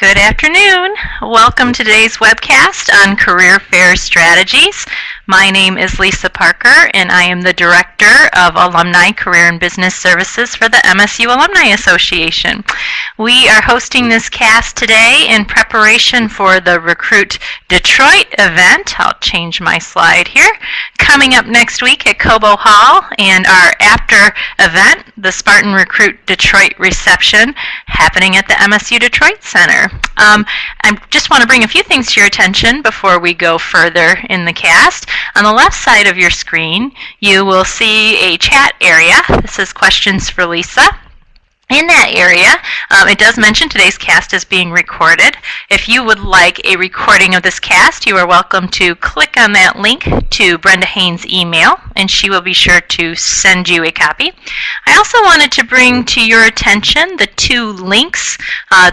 Good afternoon. Welcome to today's webcast on career fair strategies. My name is Lisa Parker, and I am the Director of Alumni Career and Business Services for the MSU Alumni Association. We are hosting this cast today in preparation for the Recruit Detroit event. I'll change my slide here. Coming up next week at Cobo Hall, and our after event, the Spartan Recruit Detroit reception, happening at the MSU Detroit Center. I just want to bring a few things to your attention before we go further in the cast. On the left side of your screen, you will see a chat area. This is questions for Lisa. In that area, it does mention today's cast is being recorded. If you would like a recording of this cast, you are welcome to click on that link to Brenda Haynes' email, and she will be sure to send you a copy. I also wanted to bring to your attention the two links.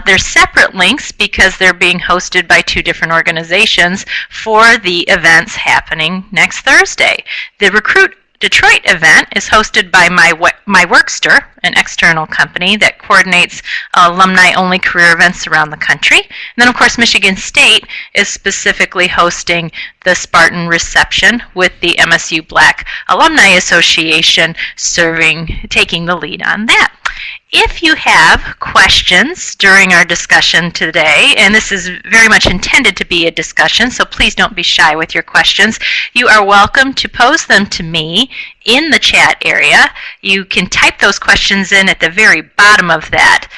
They're separate links because they're being hosted by two different organizations for the events happening next Thursday. The Recruit Detroit event is hosted by My Workster, an external company that coordinates alumni-only career events around the country. And then, of course, Michigan State is specifically hosting the Spartan reception with the MSU Black Alumni Association taking the lead on that. If you have questions during our discussion today, and this is very much intended to be a discussion, so please don't be shy with your questions, you are welcome to pose them to me in the chat area. You can type those questions in at the very bottom of that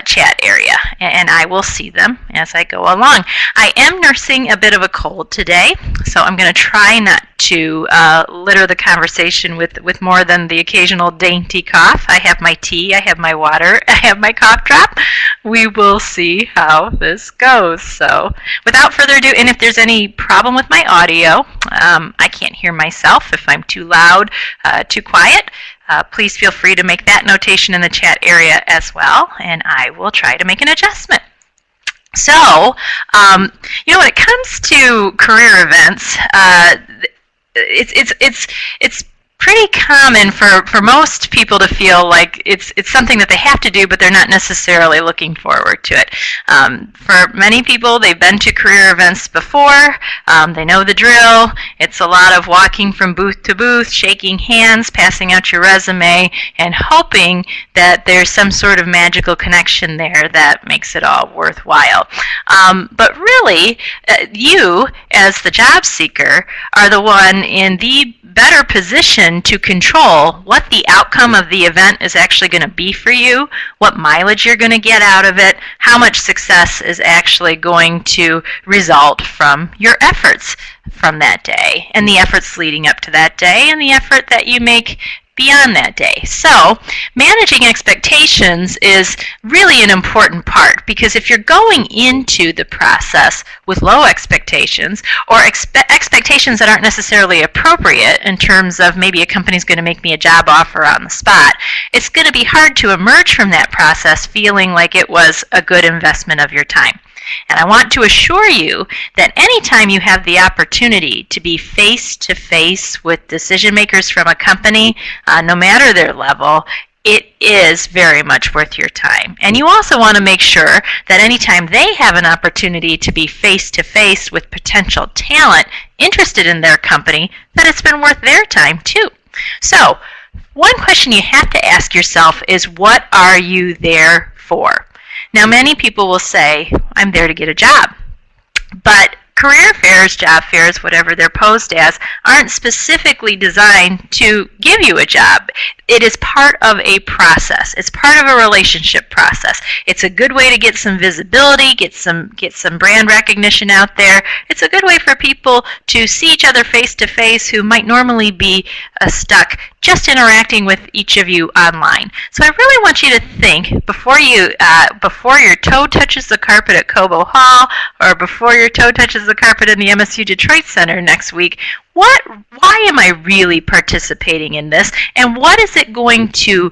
chat area, and I will see them as I go along. I am nursing a bit of a cold today, so I'm going to try not to litter the conversation with more than the occasional dainty cough. I have my tea, I have my water, I have my cough drop. We will see how this goes. So without further ado, and if there's any problem with my audio, I can't hear myself if I'm too loud, too quiet, please feel free to make that notation in the chat area as well, and I will try to make an adjustment. So, when it comes to career events, it's pretty common for most people to feel like it's something that they have to do, but they're not necessarily looking forward to it. For many people, they've been to career events before. They know the drill. It's a lot of walking from booth to booth, shaking hands, passing out your resume, and hoping that there's some sort of magical connection there that makes it all worthwhile. But really, you, as the job seeker, are the one in the better position to control what the outcome of the event is actually going to be for you, what mileage you're going to get out of it, how much success is actually going to result from your efforts from that day, and the efforts leading up to that day, and the effort that you make beyond that day. So, managing expectations is really an important part, because if you're going into the process with low expectations, or expectations that aren't necessarily appropriate in terms of maybe a company's going to make me a job offer on the spot, it's going to be hard to emerge from that process feeling like it was a good investment of your time. And I want to assure you that anytime you have the opportunity to be face-to-face with decision makers from a company, no matter their level, it is very much worth your time. And you also want to make sure that anytime they have an opportunity to be face-to-face with potential talent interested in their company, that it's been worth their time too. So, one question you have to ask yourself is, what are you there for? Now, many people will say, I'm there to get a job. But career fairs, job fairs, whatever they're posed as, aren't specifically designed to give you a job. It is part of a process. It's part of a relationship process. It's a good way to get some visibility, get some brand recognition out there. It's a good way for people to see each other face to face who might normally be stuck just interacting with each of you online. So I really want you to think before your toe touches the carpet at Cobo Hall, or before your toe touches the carpet in the MSU Detroit Center next week, why am I really participating in this, and what is it going to,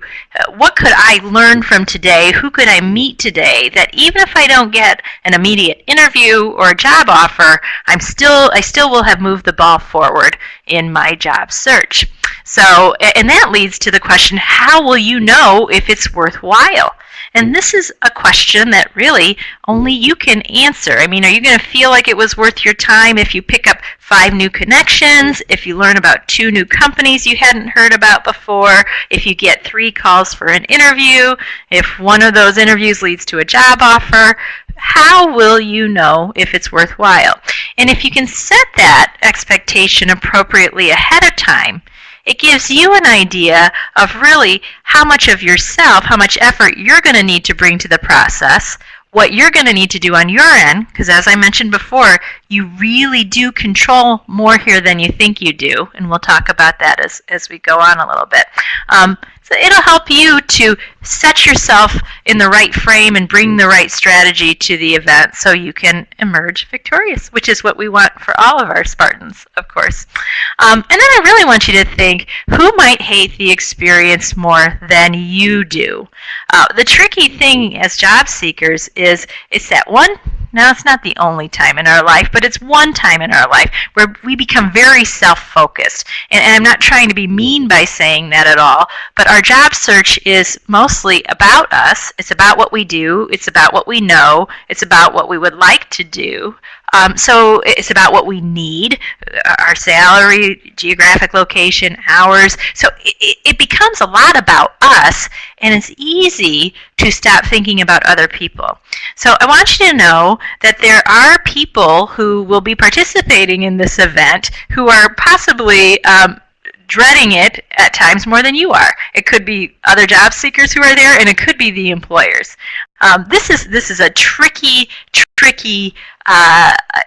what could I learn from today, who could I meet today, that even if I don't get an immediate interview or a job offer, I still will have moved the ball forward in my job search. So, and that leads to the question, how will you know if it's worthwhile? And this is a question that really only you can answer. I mean, are you going to feel like it was worth your time if you pick up 5 new connections, if you learn about 2 new companies you hadn't heard about before, if you get 3 calls for an interview, if one of those interviews leads to a job offer? How will you know if it's worthwhile? And if you can set that expectation appropriately ahead of time, it gives you an idea of really how much of yourself, how much effort you're going to need to bring to the process, what you're going to need to do on your end, because as I mentioned before, you really do control more here than you think you do, and we'll talk about that as we go on a little bit. So it'll help you to set yourself in the right frame and bring the right strategy to the event so you can emerge victorious, which is what we want for all of our Spartans, of course. And then I really want you to think, who might hate the experience more than you do? The tricky thing as job seekers is it's that one. Now, it's not the only time in our life, but it's one time in our life where we become very self-focused. And I'm not trying to be mean by saying that at all, but our job search is mostly about us. It's about what we do. It's about what we know. It's about what we would like to do. So it's about what we need, our salary, geographic location, hours. So it becomes a lot about us, and it's easy to stop thinking about other people. So I want you to know that there are people who will be participating in this event who are possibly dreading it at times more than you are. It could be other job seekers who are there, and it could be the employers. This is a tricky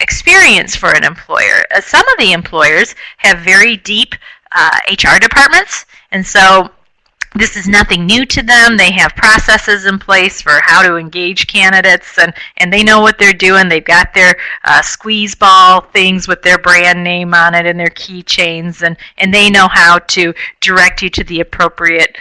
experience for an employer. Some of the employers have very deep HR departments, and so this is nothing new to them. They have processes in place for how to engage candidates, and they know what they're doing. They've got their squeeze ball things with their brand name on it and their keychains, and they know how to direct you to the appropriate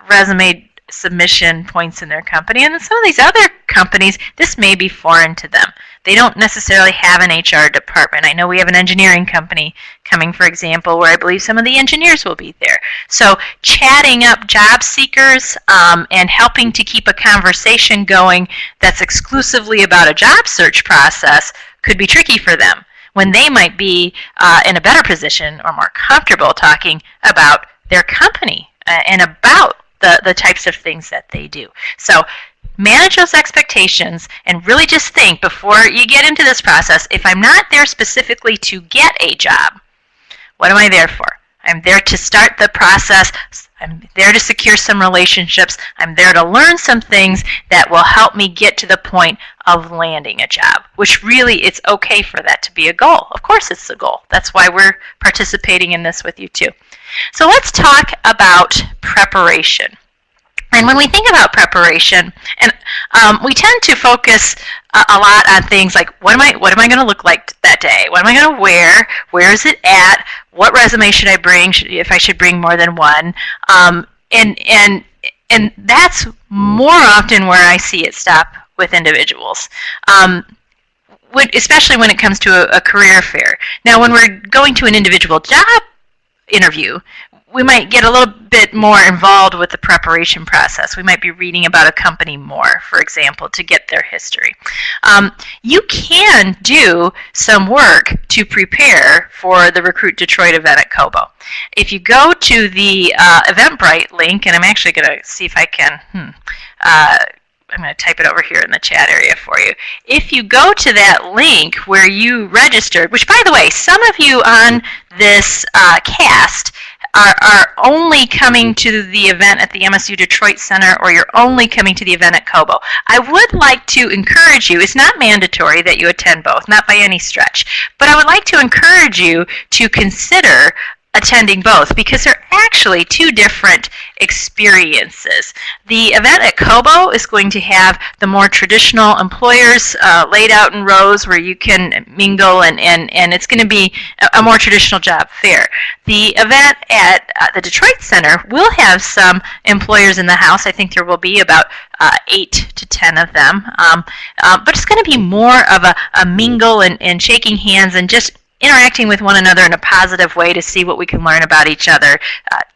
resume submission points in their company. And in some of these other companies, this may be foreign to them. They don't necessarily have an HR department. I know we have an engineering company coming, for example, where I believe some of the engineers will be there. So chatting up job seekers and helping to keep a conversation going that's exclusively about a job search process could be tricky for them, when they might be in a better position or more comfortable talking about their company and about the types of things that they do. So manage those expectations and really just think before you get into this process, if I'm not there specifically to get a job, what am I there for? I'm there to start the process. I'm there to secure some relationships. I'm there to learn some things that will help me get to the point of landing a job, which really it's okay for that to be a goal. Of course it's a goal. That's why we're participating in this with you too. So let's talk about preparation. And when we think about preparation, and we tend to focus a lot on things like, what am I going to look like that day? What am I going to wear? Where is it at? What resume should I bring? If I should bring more than one? And that's more often where I see it stop with individuals. Especially when it comes to a career fair. Now, when we're going to an individual job interview, we might get a little bit more involved with the preparation process. We might be reading about a company more, for example, to get their history. You can do some work to prepare for the Recruit Detroit event at Cobo. If you go to the Eventbrite link, and I'm actually going to see if I can, I'm going to type it over here in the chat area for you. If you go to that link where you registered, which by the way, some of you on this cast are only coming to the event at the MSU Detroit Center, or you're only coming to the event at Cobo. I would like to encourage you, it's not mandatory that you attend both, not by any stretch, but I would like to encourage you to consider attending both, because they're actually two different experiences. The event at Cobo is going to have the more traditional employers laid out in rows where you can mingle, and it's going to be a more traditional job fair. The event at the Detroit Center will have some employers in the house. I think there will be about 8 to 10 of them, but it's going to be more of a mingle and shaking hands and just interacting with one another in a positive way to see what we can learn about each other,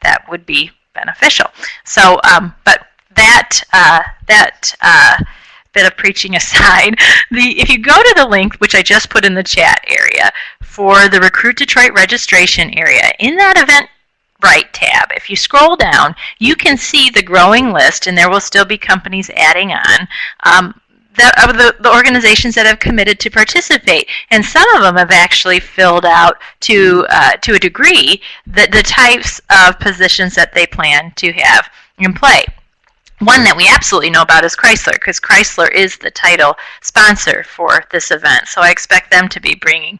that would be beneficial. So, but that bit of preaching aside, if you go to the link, which I just put in the chat area, for the Recruit Detroit registration area, in that Eventbrite tab, if you scroll down, you can see the growing list, and there will still be companies adding on, the organizations that have committed to participate. And some of them have actually filled out to a degree the types of positions that they plan to have in play. One that we absolutely know about is Chrysler, because Chrysler is the title sponsor for this event. So I expect them to be bringing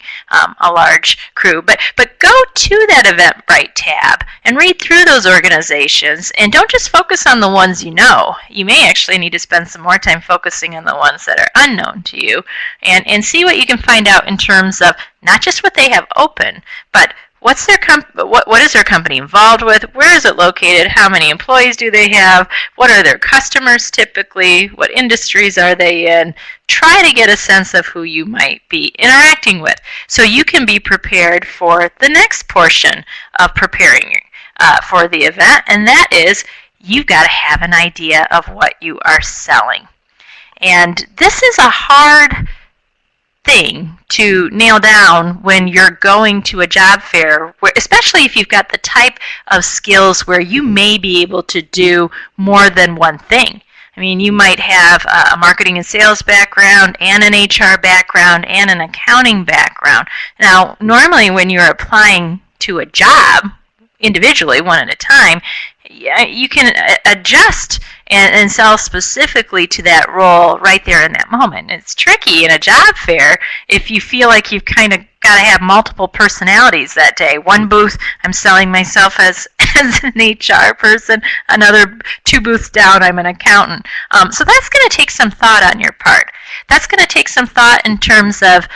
a large crew. But go to that Eventbrite tab and read through those organizations, and don't just focus on the ones you know. You may actually need to spend some more time focusing on the ones that are unknown to you, and see what you can find out in terms of not just what they have open, but what's their what is their company involved with? Where is it located? How many employees do they have? What are their customers typically? What industries are they in? Try to get a sense of who you might be interacting with, so you can be prepared for the next portion of preparing for the event, and that is you've got to have an idea of what you are selling. And this is a hard thing to nail down when you're going to a job fair, especially if you've got the type of skills where you may be able to do more than one thing. I mean, you might have a marketing and sales background and an HR background and an accounting background. Now, normally when you're applying to a job individually, one at a time, you can adjust and sell specifically to that role right there in that moment. It's tricky in a job fair if you feel like you've kind of got to have multiple personalities that day. One booth, I'm selling myself as an HR person. Another 2 booths down, I'm an accountant. So that's going to take some thought on your part. That's going to take some thought in terms of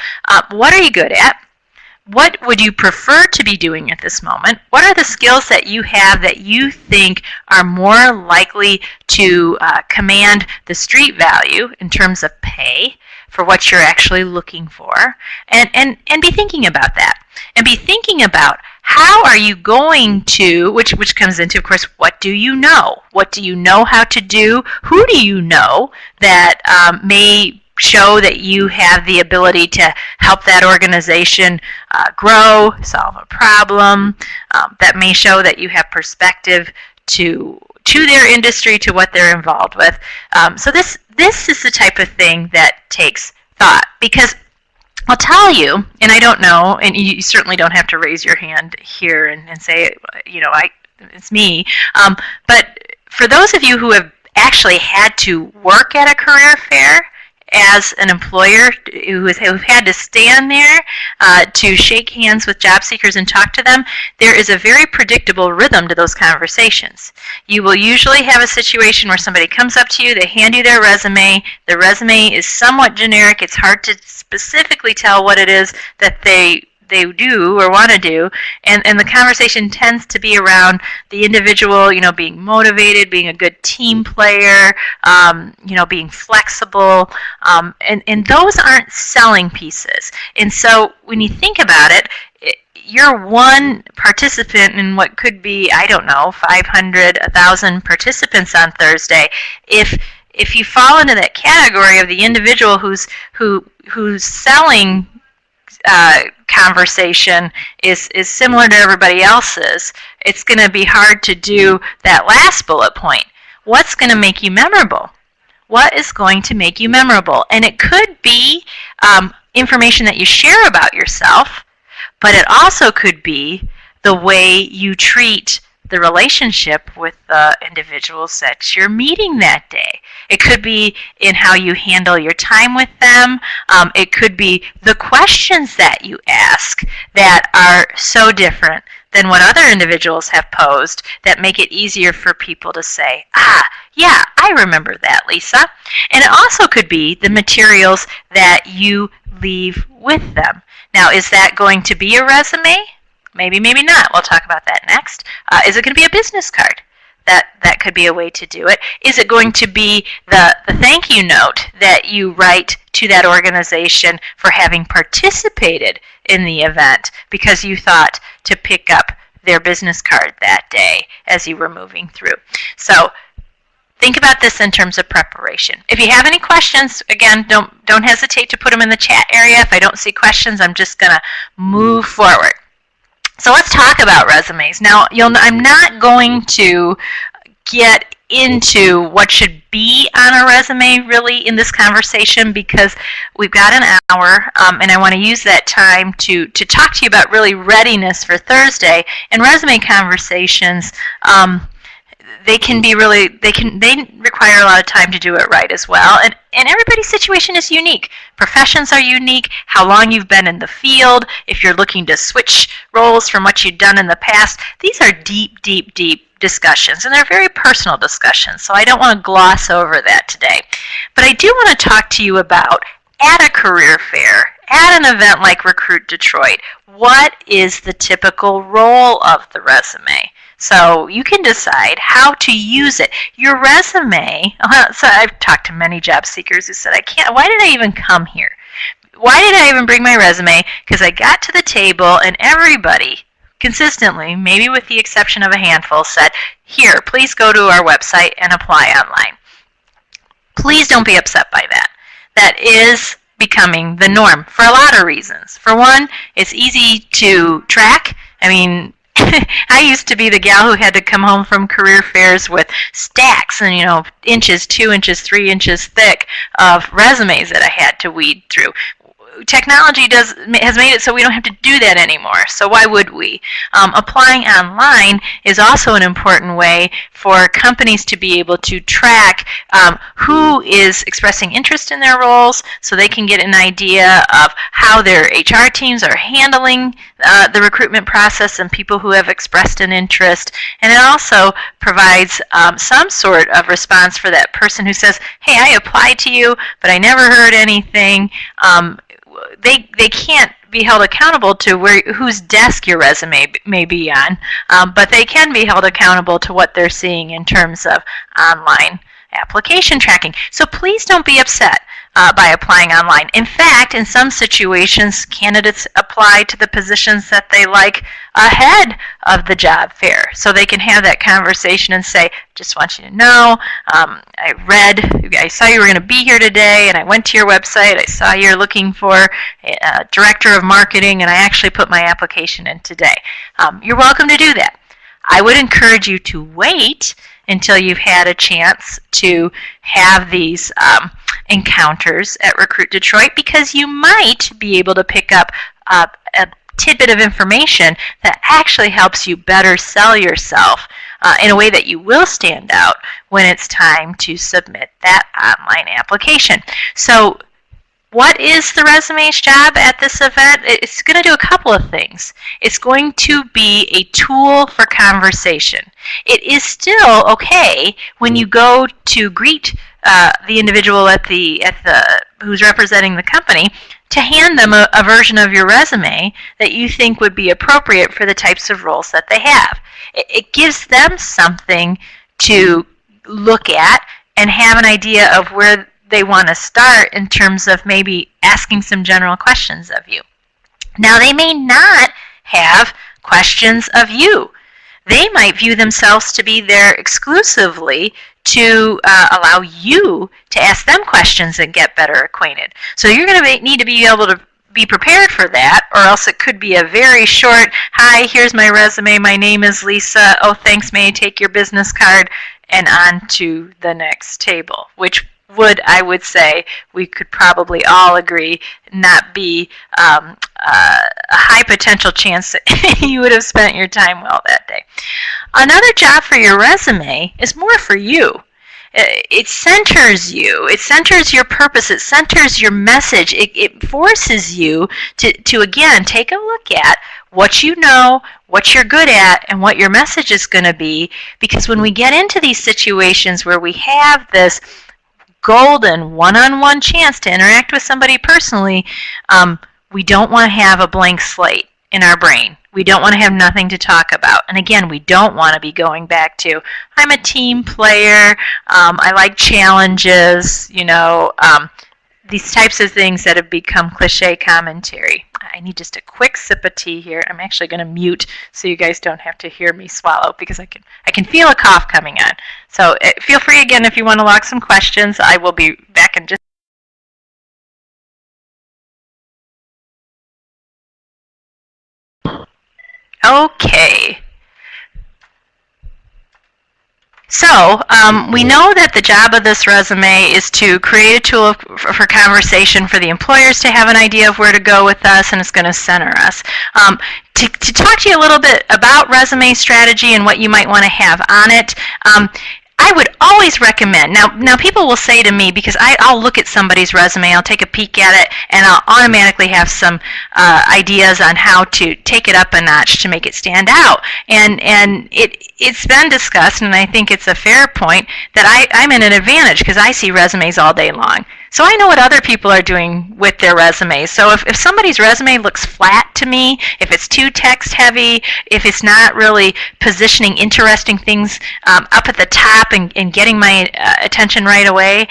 what are you good at? What would you prefer to be doing at this moment? What are the skills that you have that you think are more likely to command the street value in terms of pay for what you're actually looking for? And be thinking about that. And be thinking about how are you going to, which comes into, of course, what do you know? What do you know how to do? Who do you know that may show that you have the ability to help that organization grow, solve a problem, that may show that you have perspective to their industry, to what they're involved with. So this is the type of thing that takes thought, because I'll tell you, and I don't know, and you certainly don't have to raise your hand here and say, it's me, but for those of you who have actually had to work at a career fair, as an employer who've had to stand there to shake hands with job seekers and talk to them, there is a very predictable rhythm to those conversations. You will usually have a situation where somebody comes up to you, they hand you their resume. The resume is somewhat generic. It's hard to specifically tell what it is that they do or want to do, and the conversation tends to be around the individual, being motivated, being a good team player, being flexible, and those aren't selling pieces. And so when you think about it, you're one participant in what could be, 500, 1,000 participants on Thursday. If you fall into that category of the individual who's selling conversation is similar to everybody else's, it's going to be hard to do that last bullet point. What's going to make you memorable? What is going to make you memorable? And it could be information that you share about yourself, but it also could be the way you treat the relationship with the individuals that you're meeting that day. It could be in how you handle your time with them. It could be the questions that you ask that are so different than what other individuals have posed that make it easier for people to say, yeah, I remember that, Lisa. And it also could be the materials that you leave with them. Now, is that going to be a resume? Maybe, maybe not. We'll talk about that next. Is it going to be a business card? That could be a way to do it. Is it going to be the thank you note that you write to that organization for having participated in the event because you thought to pick up their business card that day as you were moving through. So think about this in terms of preparation. If you have any questions, again, don't hesitate to put them in the chat area. If I don't see questions, I'm just going to move forward. So let's talk about resumes. Now, I'm not going to get into what should be on a resume really in this conversation because we've got an hour, and I want to use that time to talk to you about really readiness for Thursday. And resume conversations, they require a lot of time to do it right as well. And everybody's situation is unique. Professions are unique, how long you've been in the field, if you're looking to switch roles from what you've done in the past. These are deep, deep, deep discussions, and they're very personal discussions, so I don't want to gloss over that today. But I do want to talk to you about, at a career fair, at an event like Recruit Detroit, what is the typical role of the resume? So you can decide how to use it. Your resume, so I've talked to many job seekers who said, why did I even come here? Why did I even bring my resume? Because I got to the table and everybody consistently, maybe with the exception of a handful, said, here, please go to our website and apply online. Please don't be upset by that. That is becoming the norm for a lot of reasons. For one, it's easy to track. I mean, I used to be the gal who had to come home from career fairs with stacks and, inches, 2 inches, 3 inches thick of resumes that I had to weed through. Technology has made it so we don't have to do that anymore, so why would we? Applying online is also an important way for companies to be able to track who is expressing interest in their roles so they can get an idea of how their HR teams are handling the recruitment process and people who have expressed an interest. And it also provides some sort of response for that person who says, hey, I applied to you, but I never heard anything. They can't be held accountable to whose desk your resume may be on, but they can be held accountable to what they're seeing in terms of online application tracking. So please don't be upset by applying online. In fact, in some situations, candidates apply to the positions that they like ahead of the job fair. So they can have that conversation and say, just want you to know, I saw you were going to be here today, and I went to your website. I saw you're looking for a director of marketing, and I actually put my application in today. You're welcome to do that. I would encourage you to wait until you've had a chance to have these encounters at Recruit Detroit, because you might be able to pick up a tidbit of information that actually helps you better sell yourself in a way that you will stand out when it's time to submit that online application. So what is the resume's job at this event? It's going to do a couple of things. It's going to be a tool for conversation. It is still okay when you go to greet the individual who's representing the company to hand them a version of your resume that you think would be appropriate for the types of roles that they have. It gives them something to look at and have an idea of where they want to start in terms of maybe asking some general questions of you. Now, they may not have questions of you. They might view themselves to be there exclusively to allow you to ask them questions and get better acquainted. So you're going to need to be able to be prepared for that, or else it could be a very short, hi, here's my resume, my name is Lisa, oh thanks, may I take your business card, and on to the next table, which I would say, we could probably all agree, not be a high potential chance that you would have spent your time well that day. Another job for your resume is more for you. It centers you. It centers your purpose. It centers your message. It forces you to again, take a look at what you know, what you're good at, and what your message is going to be. Because when we get into these situations where we have this golden one-on-one chance to interact with somebody personally, we don't want to have a blank slate in our brain. We don't want to have nothing to talk about. And again, we don't want to be going back to, I'm a team player, I like challenges, these types of things that have become cliche commentary. I need just a quick sip of tea here. I'm actually going to mute so you guys don't have to hear me swallow, because I can feel a cough coming on. So feel free again if you want to log some questions. I will be back in just. Okay. So we know that the job of this resume is to create a tool for conversation for the employers to have an idea of where to go with us, and it's going to center us. To talk to you a little bit about resume strategy and what you might want to have on it, I would always recommend, now people will say to me, because I'll look at somebody's resume, I'll take a peek at it, and I'll automatically have some ideas on how to take it up a notch to make it stand out. And it's been discussed, and I think it's a fair point, that I'm in an advantage because I see resumes all day long. So I know what other people are doing with their resumes. So if somebody's resume looks flat to me, if it's too text heavy, if it's not really positioning interesting things up at the top and getting my attention right away,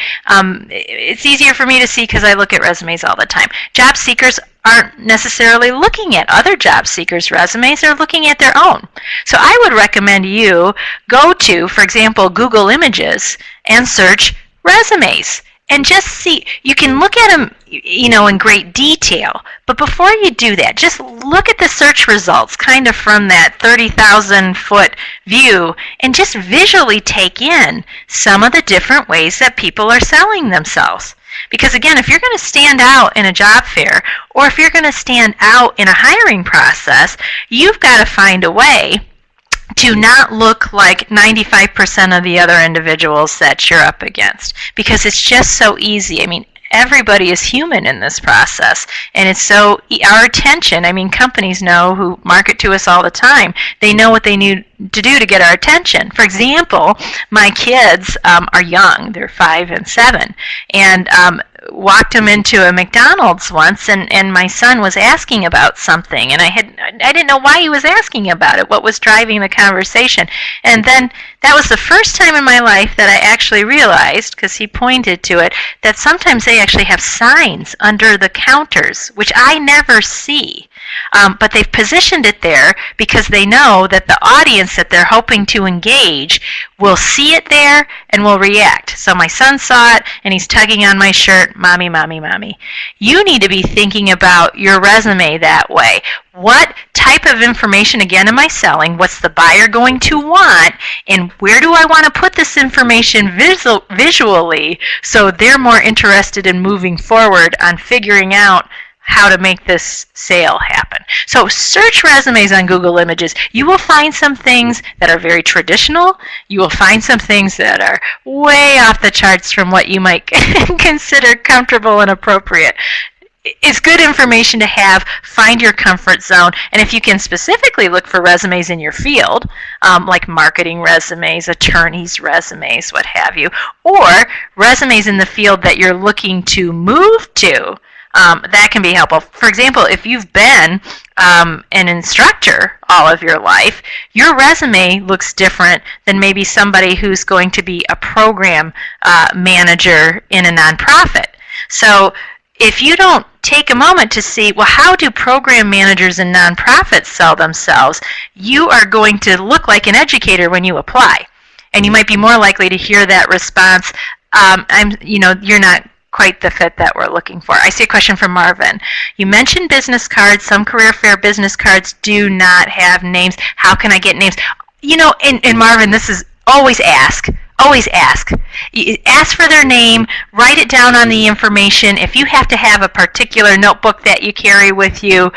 it's easier for me to see because I look at resumes all the time. Job seekers aren't necessarily looking at other job seekers' resumes, they're looking at their own. So I would recommend you go to, for example, Google Images and search resumes. And just see, you can look at them, in great detail. But before you do that, just look at the search results kind of from that 30,000-foot view and just visually take in some of the different ways that people are selling themselves. Because again, if you're going to stand out in a job fair, or if you're going to stand out in a hiring process, you've got to find a way to not look like 95% of the other individuals that you're up against, because it's just so easy. I mean, everybody is human in this process, and it's so, our attention, companies know, who market to us all the time, they know what they need to do to get our attention. For example, my kids are young, they're 5 and 7, and walked them into a McDonald's once, and my son was asking about something, and I didn't know why he was asking about it, what was driving the conversation. And then that was the first time in my life that I actually realized, because he pointed to it, that sometimes they actually have signs under the counters, which I never see. But they've positioned it there because they know that the audience that they're hoping to engage will see it there and will react. So my son saw it, and he's tugging on my shirt, "Mommy, mommy, mommy." You need to be thinking about your resume that way. What type of information, again, am I selling? What's the buyer going to want? And where do I want to put this information visually so they're more interested in moving forward on figuring out how to make this sale happen. So search resumes on Google Images. You will find some things that are very traditional. You will find some things that are way off the charts from what you might consider comfortable and appropriate. It's good information to have. Find your comfort zone. And if you can specifically look for resumes in your field, like marketing resumes, attorneys' resumes, what have you, or resumes in the field that you're looking to move to, that can be helpful. For example, if you've been an instructor all of your life, your resume looks different than maybe somebody who's going to be a program manager in a nonprofit. So if you don't take a moment to see, well, how do program managers in nonprofits sell themselves, you are going to look like an educator when you apply. And you might be more likely to hear that response, you're not quite the fit that we're looking for. I see a question from Marvin. You mentioned business cards. Some career fair business cards do not have names. How can I get names? And Marvin, this is always ask. Always ask. Ask for their name, write it down on the information. If you have to have a particular notebook that you carry with you,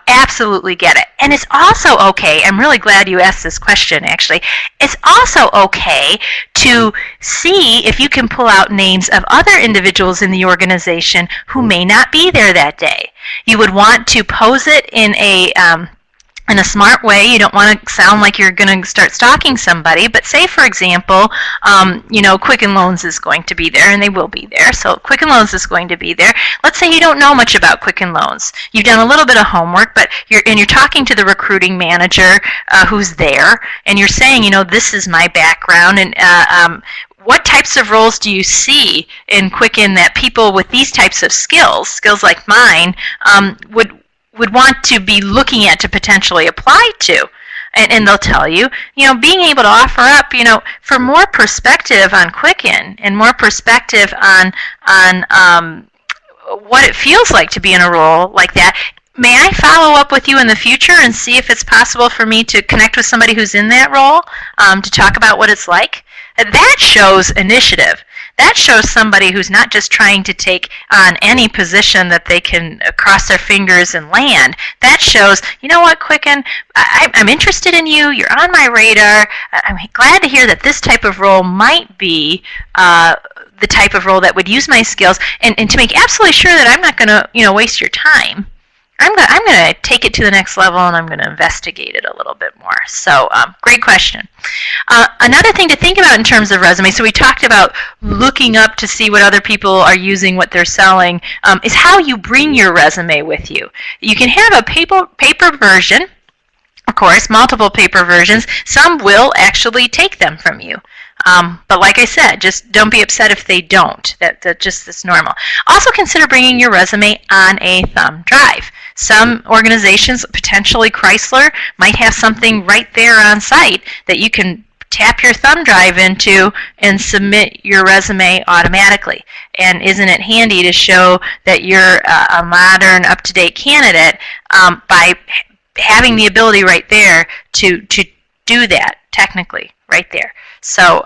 absolutely get it. And it's also okay, I'm really glad you asked this question actually, it's also okay to see if you can pull out names of other individuals in the organization who may not be there that day. You would want to pose it in a smart way. You don't want to sound like you're going to start stalking somebody, but say, for example, Quicken Loans is going to be there, and they will be there. So Quicken Loans is going to be there. Let's say you don't know much about Quicken Loans. You've done a little bit of homework, but you're talking to the recruiting manager who's there, and you're saying, this is my background, and what types of roles do you see in Quicken that people with these types of skills like mine, would want to be looking at to potentially apply to? And they'll tell you, being able to offer up, for more perspective on Quicken and more perspective on what it feels like to be in a role like that. May I follow up with you in the future and see if it's possible for me to connect with somebody who's in that role to talk about what it's like? That shows initiative. That shows somebody who's not just trying to take on any position that they can cross their fingers and land. That shows, you know what, Quicken, I'm interested in you. You're on my radar. I'm glad to hear that this type of role might be the type of role that would use my skills. And to make absolutely sure that I'm not going to waste your time, I'm going to take it to the next level, and I'm going to investigate it a little bit more. So great question. Another thing to think about in terms of resume, so we talked about looking up to see what other people are using, what they're selling, is how you bring your resume with you. You can have a paper version, of course, multiple paper versions. Some will actually take them from you. But like I said, just don't be upset if they don't. That's normal. Also consider bringing your resume on a thumb drive. Some organizations, potentially Chrysler, might have something right there on site that you can tap your thumb drive into and submit your resume automatically. And isn't it handy to show that you're a modern, up-to-date candidate by having the ability right there to do that technically right there. So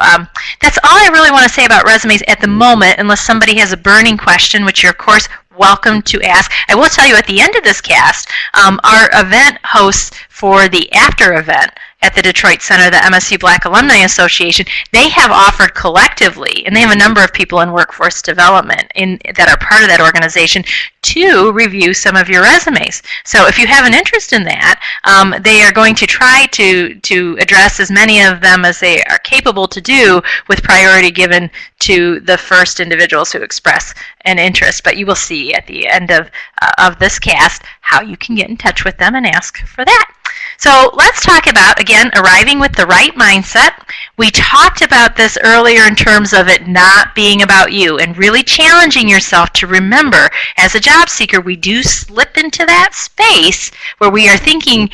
that's all I really want to say about resumes at the moment, unless somebody has a burning question, which you're, of course, welcome to ask. I will tell you at the end of this cast, our event hosts for the after event at the Detroit Center, the MSU Black Alumni Association, they have offered collectively, and they have a number of people in workforce development that are part of that organization, to review some of your resumes. So if you have an interest in that, they are going to try to address as many of them as they are capable to do, with priority given to the first individuals who express an interest. But you will see at the end of this cast how you can get in touch with them and ask for that. So let's talk about, again, arriving with the right mindset. We talked about this earlier in terms of it not being about you, and really challenging yourself to remember, as a job seeker, we do slip into that space where we are thinking,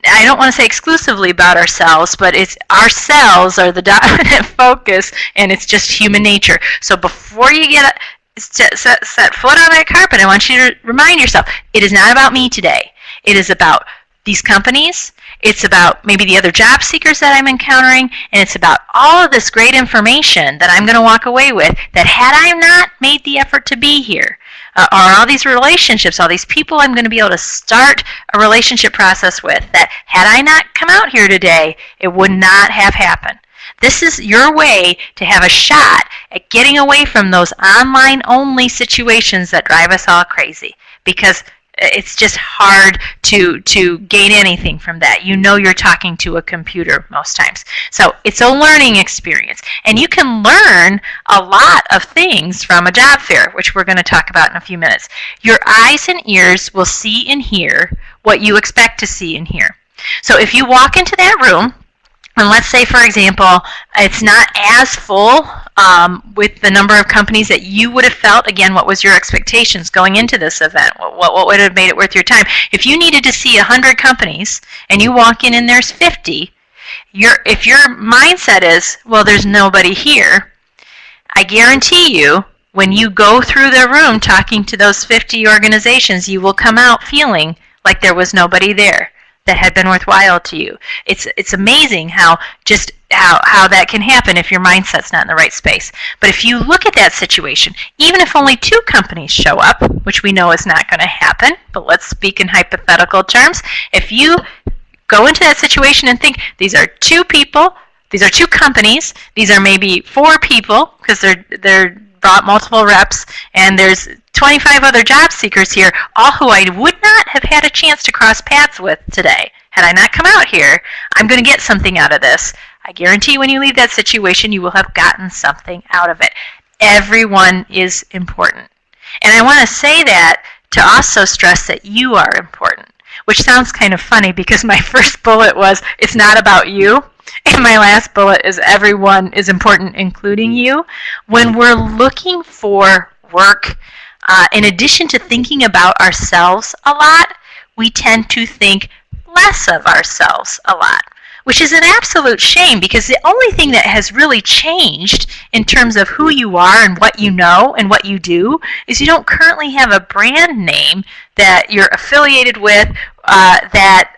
I don't want to say exclusively about ourselves, but it's ourselves are the dominant focus, and it's just human nature. So before you get set foot on that carpet, I want you to remind yourself, it is not about me today. It is about these companies, it's about maybe the other job seekers that I'm encountering, and it's about all of this great information that I'm going to walk away with, that had I not made the effort to be here, or all these relationships, all these people I'm going to be able to start a relationship process with, that had I not come out here today, it would not have happened. This is your way to have a shot at getting away from those online-only situations that drive us all crazy, because it's just hard to gain anything from that. You know you're talking to a computer most times. So it's a learning experience. And you can learn a lot of things from a job fair, which we're going to talk about in a few minutes. Your eyes and ears will see and hear what you expect to see and hear. So if you walk into that room, and let's say, for example, it's not as full with the number of companies that you would have felt. Again, what was your expectations going into this event? What would have made it worth your time? If you needed to see 100 companies and you walk in and there's 50, if your mindset is, well, there's nobody here, I guarantee you, when you go through the room talking to those 50 organizations, you will come out feeling like there was nobody there that had been worthwhile to you. It's amazing how that can happen if your mindset's not in the right space. But if you look at that situation, even if only 2 companies show up, which we know is not going to happen, but let's speak in hypothetical terms, if you go into that situation and think, these are 2 people, these are 2 companies, these are maybe 4 people, because they're brought multiple reps, and there's 25 other job seekers here, all who I would not have had a chance to cross paths with today. Had I not come out here, I'm going to get something out of this. I guarantee when you leave that situation, you will have gotten something out of it. Everyone is important. And I want to say that to also stress that you are important, which sounds kind of funny because my first bullet was, it's not about you. And my last bullet is everyone is important, including you. When we're looking for work, in addition to thinking about ourselves a lot, we tend to think less of ourselves a lot, which is an absolute shame, because the only thing that has really changed in terms of who you are and what you know and what you do is you don't currently have a brand name that you're affiliated with that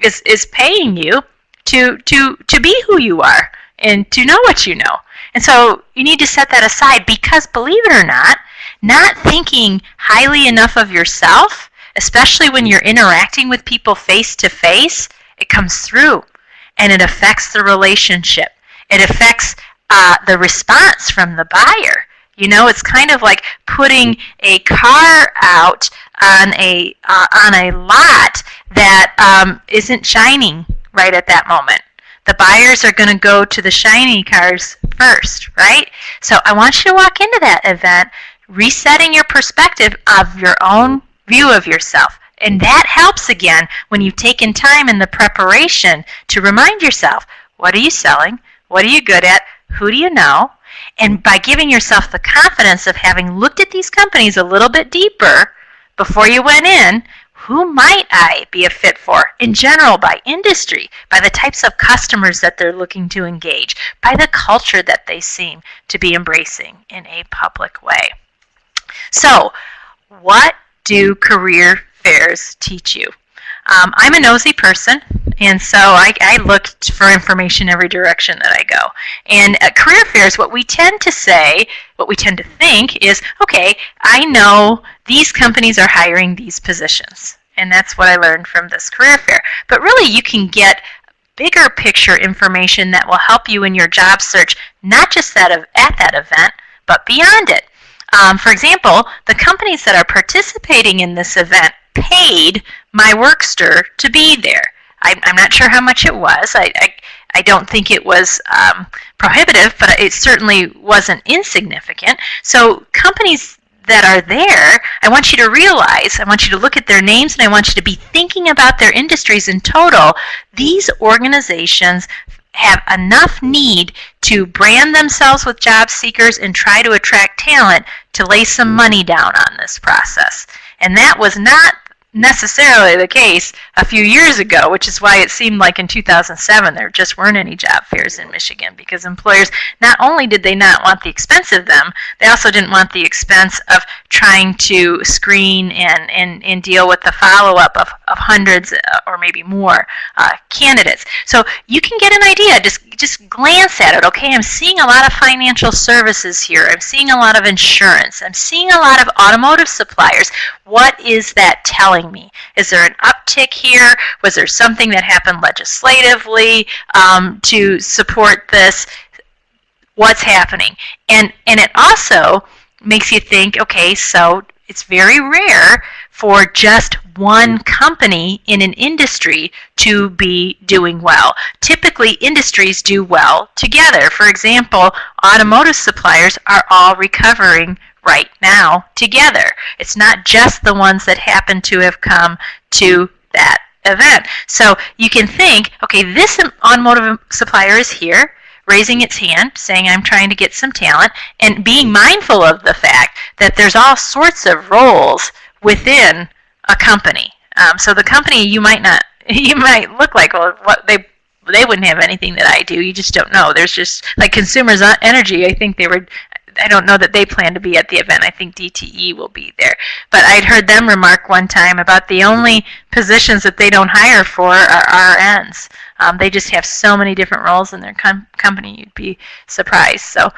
is paying you to be who you are and to know what you know. And so you need to set that aside, because believe it or not thinking highly enough of yourself, especially when you're interacting with people face to face, it comes through and it affects the relationship. It affects the response from the buyer. You know, it's kind of like putting a car out on a lot that isn't shining right at that moment. The buyers are going to go to the shiny cars first, right? So I want you to walk into that event resetting your perspective of your own view of yourself. And that helps, again, when you've taken time in the preparation to remind yourself, what are you selling? What are you good at? Who do you know? And by giving yourself the confidence of having looked at these companies a little bit deeper before you went in, who might I be a fit for in general, by industry, by the types of customers that they're looking to engage, by the culture that they seem to be embracing in a public way. So, what do career fairs teach you? I'm a nosy person, and so I looked for information every direction that I go. And at career fairs, what we tend to say, what we tend to think is, okay, I know these companies are hiring these positions. And that's what I learned from this career fair. But really, you can get bigger picture information that will help you in your job search, not just at that event, but beyond it. For example, the companies that are participating in this event paid my workster to be there. I'm not sure how much it was. I don't think it was prohibitive, but it certainly wasn't insignificant. So companies that are there, I want you to realize, I want you to look at their names, and I want you to be thinking about their industries in total. These organizations have enough need to brand themselves with job seekers and try to attract talent to lay some money down on this process. And that was not necessarily the case a few years ago, which is why it seemed like in 2007 there just weren't any job fairs in Michigan, because employers, not only did they not want the expense of them, they also didn't want the expense of trying to screen and deal with the follow-up of hundreds or maybe more candidates. So you can get an idea, just glance at it. Okay, I'm seeing a lot of financial services here, I'm seeing a lot of insurance, I'm seeing a lot of automotive suppliers. What is that telling me? Is there an uptick here? Was there something that happened legislatively to support this? What's happening? And it also makes you think, okay, so it's very rare for just one company in an industry to be doing well. Typically, industries do well together. For example, automotive suppliers are all recovering right now together. It's not just the ones that happen to have come to that event. So you can think, okay, this automotive supplier is here, raising its hand, saying I'm trying to get some talent, and being mindful of the fact that there's all sorts of roles within a company. So the company, you might look like, well, what they wouldn't have anything that I do. You just don't know. There's just, like Consumers Energy, I don't know that they plan to be at the event. I think DTE will be there. But I'd heard them remark one time about the only positions that they don't hire for are RNs. They just have so many different roles in their company, you'd be surprised. So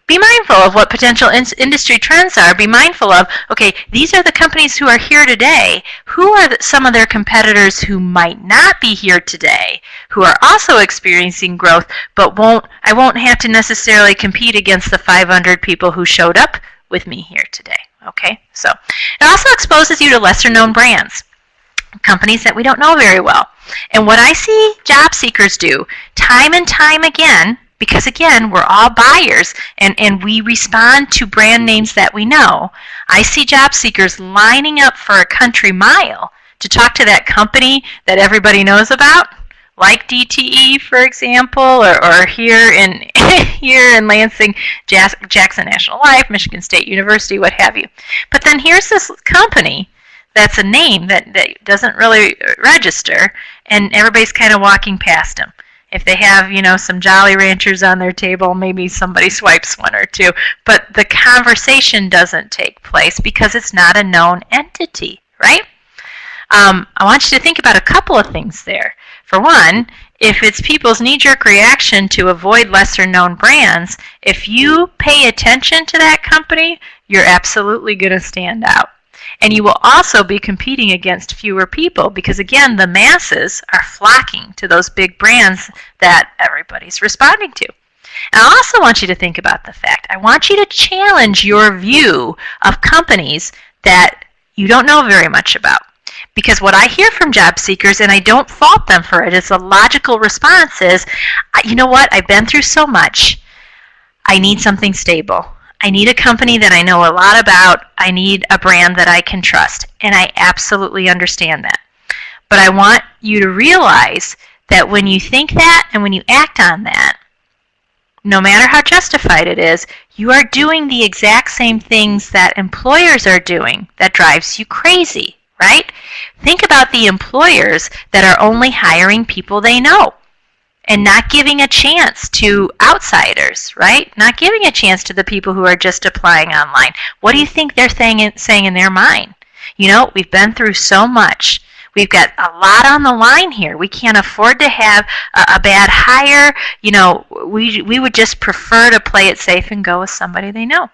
be mindful of what potential industry trends are. Be mindful of, okay, these are the companies who are here today. Who are some of their competitors who might not be here today, who are also experiencing growth, but I won't have to necessarily compete against the 500 people who showed up with me here today. Okay, so it also exposes you to lesser known brands, companies that we don't know very well. And what I see job seekers do time and time again, because again, we're all buyers and we respond to brand names that we know, I see job seekers lining up for a country mile to talk to that company that everybody knows about, like DTE, for example, or here in here in Lansing, Jackson National Life, Michigan State University, what have you. But then here's this company that's a name that doesn't really register, and everybody's kind of walking past them. If they have, some Jolly Ranchers on their table, maybe somebody swipes one or two, but the conversation doesn't take place because it's not a known entity, right? I want you to think about a couple of things there. For one, if it's people's knee-jerk reaction to avoid lesser-known brands, if you pay attention to that company, you're absolutely going to stand out. And you will also be competing against fewer people because, again, the masses are flocking to those big brands that everybody's responding to. And I also want you to think about the fact, I want you to challenge your view of companies that you don't know very much about. Because what I hear from job seekers, and I don't fault them for it, it's a logical response is, you know what, I've been through so much, I need something stable. I need a company that I know a lot about. I need a brand that I can trust. And I absolutely understand that. But I want you to realize that when you think that and when you act on that, no matter how justified it is, you are doing the exact same things that employers are doing that drives you crazy, right? Think about the employers that are only hiring people they know and not giving a chance to outsiders, right? Not giving a chance to the people who are just applying online. What do you think they're saying in their mind? We've been through so much. We've got a lot on the line here. We can't afford to have a bad hire. We would just prefer to play it safe and go with somebody they know.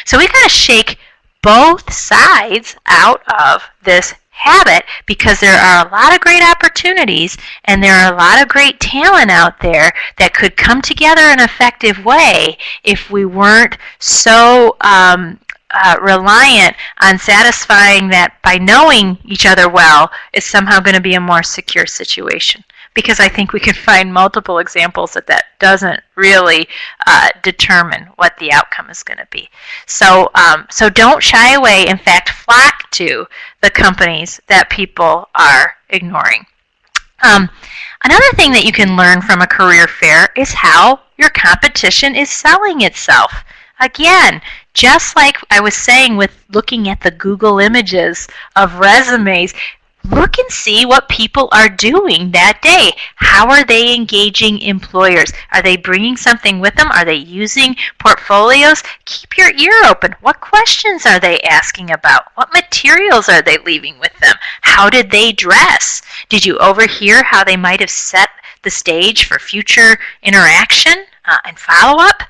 So we've got to shake both sides out of this habit because there are a lot of great opportunities and there are a lot of great talent out there that could come together in an effective way if we weren't so reliant on satisfying that by knowing each other well is somehow going to be a more secure situation. Because I think we can find multiple examples that doesn't really determine what the outcome is going to be. So don't shy away. In fact, flock to the companies that people are ignoring. Another thing that you can learn from a career fair is how your competition is selling itself. Again, just like I was saying with looking at the Google images of resumes, look and see what people are doing that day. How are they engaging employers? Are they bringing something with them? Are they using portfolios? Keep your ear open. What questions are they asking about? What materials are they leaving with them? How did they dress? Did you overhear how they might have set the stage for future interaction and follow-up?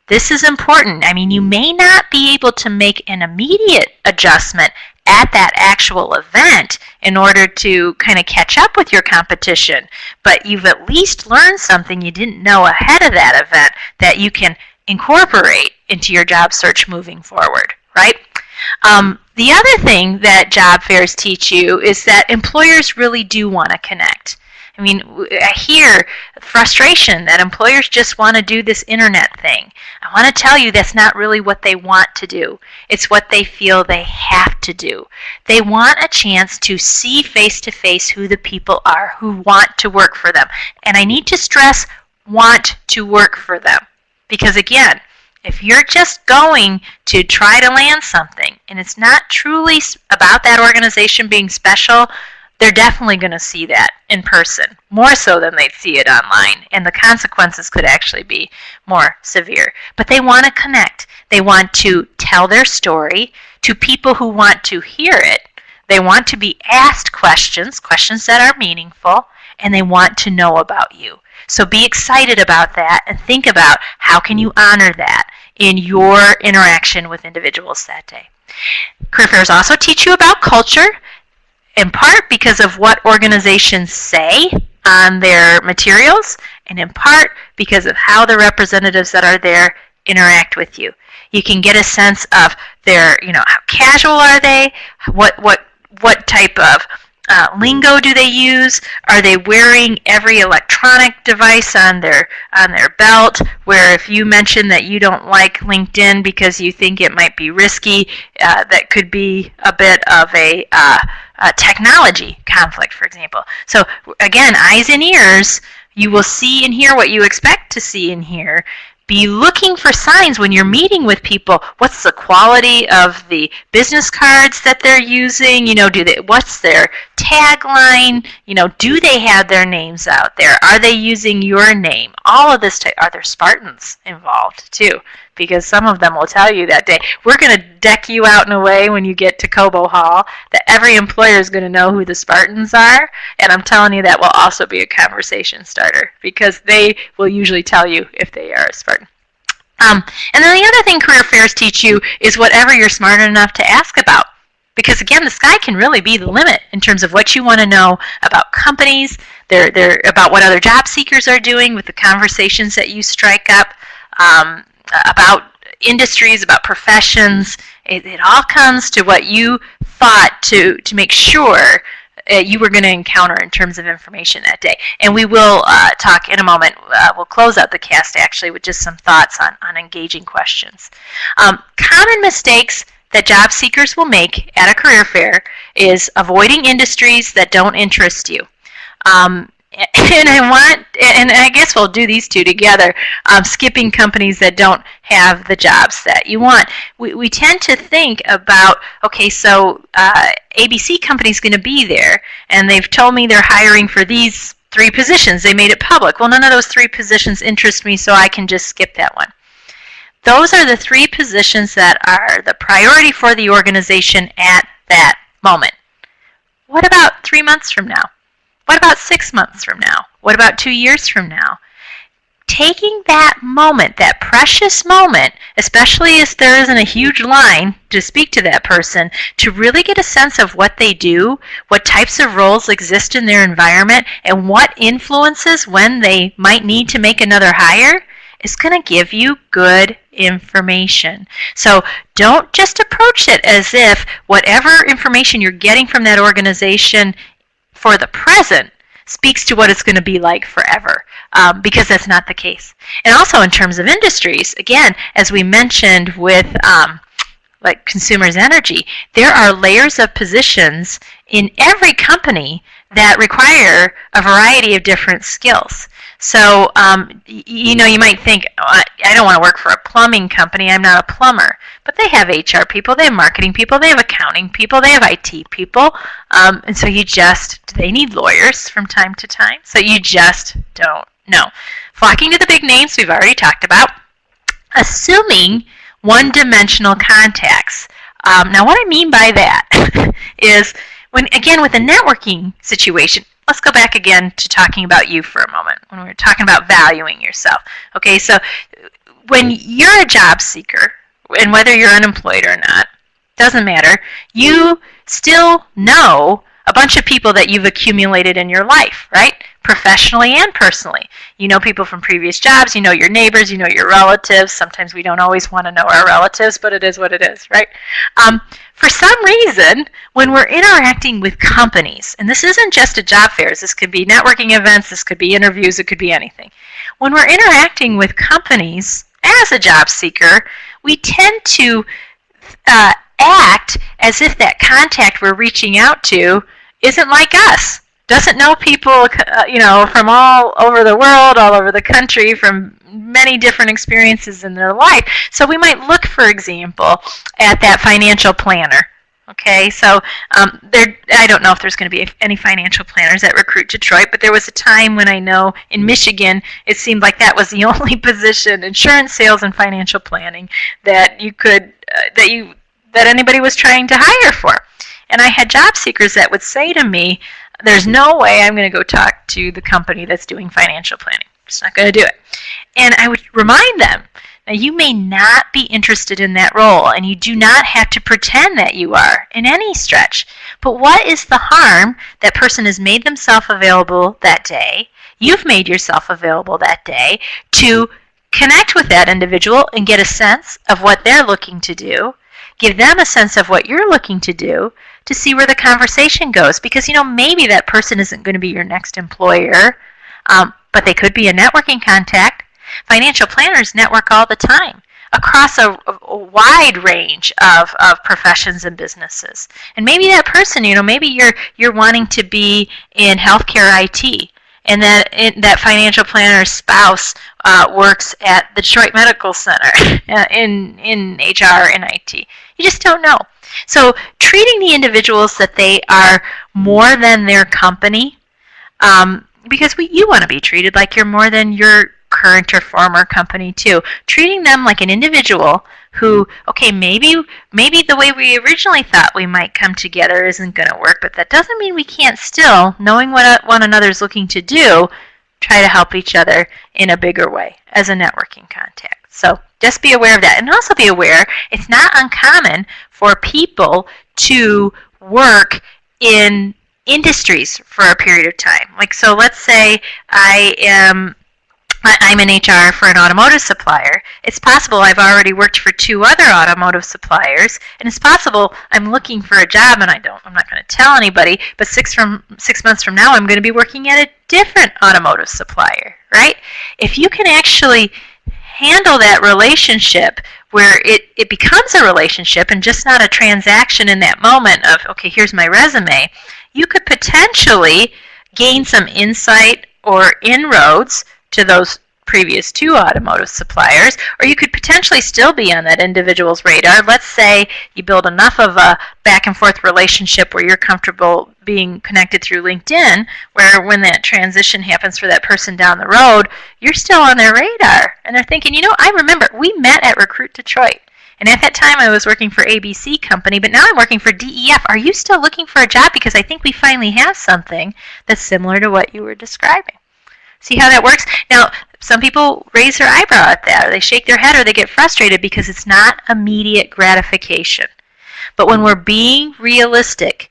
This is important. You may not be able to make an immediate adjustment at that actual event in order to kind of catch up with your competition, but you've at least learned something you didn't know ahead of that event that you can incorporate into your job search moving forward, right? The other thing that job fairs teach you is that employers really do want to connect. I hear frustration that employers just want to do this internet thing. I want to tell you that's not really what they want to do. It's what they feel they have to do. They want a chance to see face-to-face who the people are who want to work for them. And I need to stress, want to work for them. Because again, if you're just going to try to land something and it's not truly about that organization being special, they're definitely going to see that in person, more so than they'd see it online, and the consequences could actually be more severe. But they want to connect. They want to tell their story to people who want to hear it. They want to be asked questions that are meaningful, and they want to know about you. So be excited about that and think about how can you honor that in your interaction with individuals that day. Career fairs also teach you about culture, in part because of what organizations say on their materials, and in part because of how the representatives that are there interact with you. You can get a sense of how casual are they, what type of lingo do they use? Are they wearing every electronic device on their belt? Where if you mention that you don't like LinkedIn because you think it might be risky, that could be a bit of a technology conflict, for example. So again, eyes and ears. You will see and hear what you expect to see and hear. Be looking for signs when you're meeting with people. What's the quality of the business cards that they're using? What's their tagline? Do they have their names out there? Are they using your name? All of this. Are there Spartans involved too? Because some of them will tell you that day, we're going to deck you out in a way when you get to Cobo Hall that every employer is going to know who the Spartans are. And I'm telling you, that will also be a conversation starter because they will usually tell you if they are a Spartan. And then the other thing career fairs teach you is whatever you're smart enough to ask about. Because again, the sky can really be the limit in terms of what you want to know about companies, about what other job seekers are doing with the conversations that you strike up, about industries, about professions. It all comes to what you thought to make sure you were going to encounter in terms of information that day. And we will talk in a moment. We'll close out the cast actually with just some thoughts on engaging questions. Common mistakes that job seekers will make at a career fair is avoiding industries that don't interest you. And I guess we'll do these two together, skipping companies that don't have the jobs that you want. We tend to think about, okay, so ABC company's going to be there, and they've told me they're hiring for these 3 positions. They made it public. Well, none of those 3 positions interest me, so I can just skip that one. Those are the 3 positions that are the priority for the organization at that moment. What about 3 months from now? What about 6 months from now? What about 2 years from now? Taking that moment, that precious moment, especially if there isn't a huge line to speak to that person, to really get a sense of what they do, what types of roles exist in their environment, and what influences when they might need to make another hire, is going to give you good information. So don't just approach it as if whatever information you're getting from that organization for the present speaks to what it's going to be like forever, because that's not the case. And also in terms of industries, again, as we mentioned with like consumers energy, there are layers of positions in every company that require a variety of different skills. So, you might think, I don't want to work for a plumbing company, I'm not a plumber. But they have HR people, they have marketing people, they have accounting people, they have IT people. And so they need lawyers from time to time. So you just don't know. Flocking to the big names we've already talked about. Assuming one-dimensional contacts. Now what I mean by that is, with a networking situation, let's go back again to talking about you for a moment, when we were talking about valuing yourself. Okay, so when you're a job seeker, and whether you're unemployed or not, doesn't matter, you still know a bunch of people that you've accumulated in your life, right? Professionally and personally. You know people from previous jobs, you know your neighbors, you know your relatives. Sometimes we don't always want to know our relatives, but it is what it is, right? For some reason, when we're interacting with companies, and this isn't just at job fairs, this could be networking events, this could be interviews, it could be anything. When we're interacting with companies as a job seeker, we tend to act as if that contact we're reaching out to isn't like us. Doesn't know people, from all over the world, all over the country, from many different experiences in their life. So we might look, for example, at that financial planner. Okay, so I don't know if there's going to be any financial planners at Recruit Detroit, but there was a time when I know in Michigan it seemed like that was the only position, insurance sales and financial planning, that you could that anybody was trying to hire for. And I had job seekers that would say to me, there's no way I'm going to go talk to the company that's doing financial planning. I'm just not going to do it. And I would remind them, now you may not be interested in that role, and you do not have to pretend that you are in any stretch. But what is the harm? That person has made themselves available that day. You've made yourself available that day to connect with that individual and get a sense of what they're looking to do. Give them a sense of what you're looking to do to see where the conversation goes. Because, maybe that person isn't going to be your next employer, but they could be a networking contact. Financial planners network all the time across a wide range of professions and businesses. And maybe that person, maybe you're wanting to be in healthcare IT, and that financial planner's spouse works at the Detroit Medical Center in HR and IT. You just don't know. So treating the individuals that they are more than their company, because you want to be treated like you're more than your current or former company too. Treating them like an individual who, okay, maybe the way we originally thought we might come together isn't going to work, but that doesn't mean we can't still, knowing what one another's looking to do, try to help each other in a bigger way as a networking contact. So just be aware of that. And also be aware it's not uncommon for people to work in industries for a period of time. So let's say I'm in HR for an automotive supplier. It's possible I've already worked for 2 other automotive suppliers, and it's possible I'm looking for a job and I'm not going to tell anybody, but 6 months from now I'm going to be working at a different automotive supplier, right? If you can actually handle that relationship where it becomes a relationship and just not a transaction in that moment of, okay, here's my resume, you could potentially gain some insight or inroads to those previous 2 automotive suppliers, or you could potentially still be on that individual's radar. Let's say you build enough of a back and forth relationship where you're comfortable being connected through LinkedIn, where when that transition happens for that person down the road, you're still on their radar. And they're thinking, I remember we met at Recruit Detroit. And at that time I was working for ABC Company, but now I'm working for DEF. Are you still looking for a job? Because I think we finally have something that's similar to what you were describing. See how that works? Now, some people raise their eyebrow at that, or they shake their head, or they get frustrated because it's not immediate gratification. But when we're being realistic,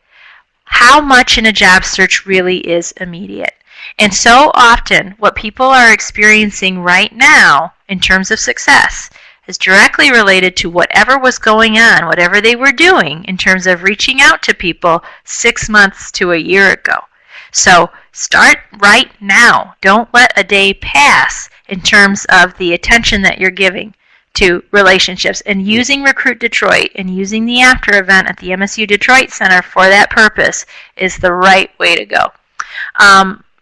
how much in a job search really is immediate? And so often, what people are experiencing right now in terms of success is directly related to whatever was going on, whatever they were doing in terms of reaching out to people 6 months to a year ago. So start right now. Don't let a day pass in terms of the attention that you're giving to relationships. And using Recruit Detroit and using the after event at the MSU Detroit Center for that purpose is the right way to go.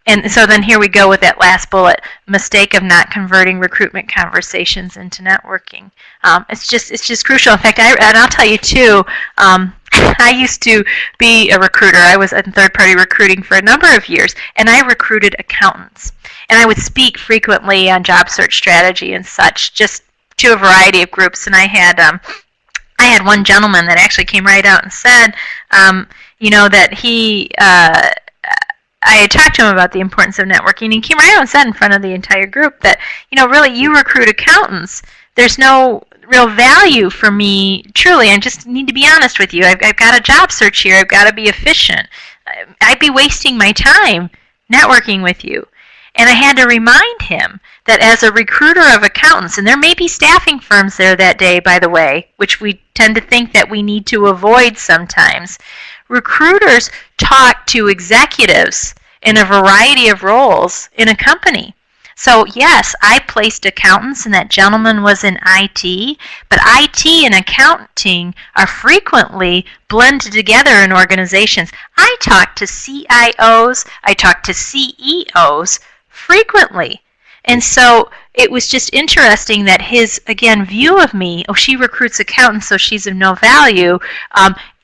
And so then here we go with that last bullet, mistake of not converting recruitment conversations into networking. It's just crucial. In fact, I'll tell you too, I used to be a recruiter. I was in third-party recruiting for a number of years, and I recruited accountants. And I would speak frequently on job search strategy and such, just to a variety of groups. And I had one gentleman that actually came right out and said, that he I had talked to him about the importance of networking, and he came right out and said in front of the entire group that, really, you recruit accountants. There's no real value for me, truly. I just need to be honest with you. I've got a job search here. I've got to be efficient. I'd be wasting my time networking with you. And I had to remind him that as a recruiter of accountants, and there may be staffing firms there that day, by the way, which we tend to think that we need to avoid sometimes, recruiters talk to executives in a variety of roles in a company. So yes, I placed accountants, and that gentleman was in IT, but IT and accounting are frequently blended together in organizations. I talk to CIOs, I talk to CEOs frequently. And so it was just interesting that his, again, view of me, she recruits accountants, so she's of no value,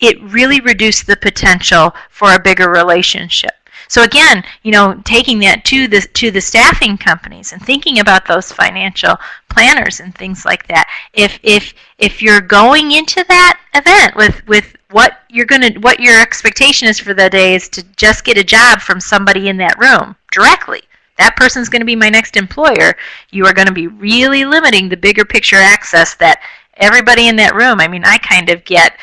it really reduced the potential for a bigger relationship. So again, taking that to the staffing companies and thinking about those financial planners and things like that. If you're going into that event with what your expectation is for the day is to just get a job from somebody in that room directly, that person's going to be my next employer, you are going to be really limiting the bigger picture access that everybody in that room, I kind of get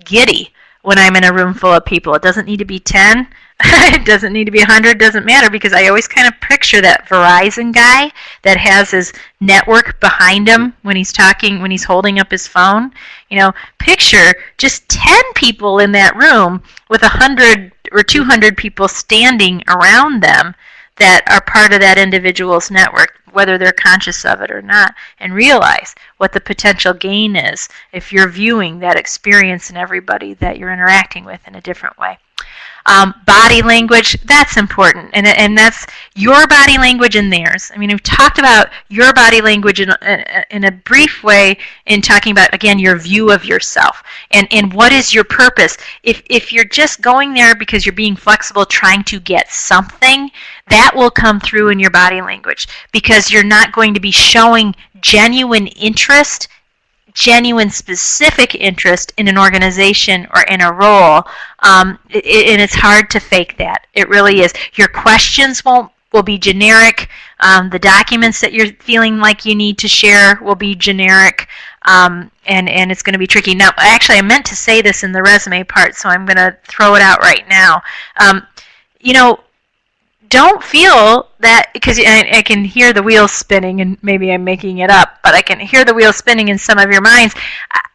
giddy when I'm in a room full of people. It doesn't need to be 10. It doesn't need to be 100, doesn't matter, because I always kind of picture that Verizon guy that has his network behind him when he's talking, when he's holding up his phone. Picture just 10 people in that room with 100 or 200 people standing around them that are part of that individual's network, whether they're conscious of it or not, and realize what the potential gain is if you're viewing that experience in everybody that you're interacting with in a different way. Body language, that's important, and that's your body language and theirs. I mean, we've talked about your body language in a brief way in talking about, again, your view of yourself and what is your purpose. If you're just going there because you're being flexible, trying to get something, that will come through in your body language, because you're not going to be showing genuine interest, genuine specific interest in an organization or in a role, and it's hard to fake that. It really is. Your questions will be generic. The documents that you're feeling like you need to share will be generic, and it's going to be tricky. Now, actually, I meant to say this in the resume part, so I'm going to throw it out right now. Don't feel that, because I can hear the wheels spinning, and maybe I'm making it up, but I can hear the wheels spinning in some of your minds.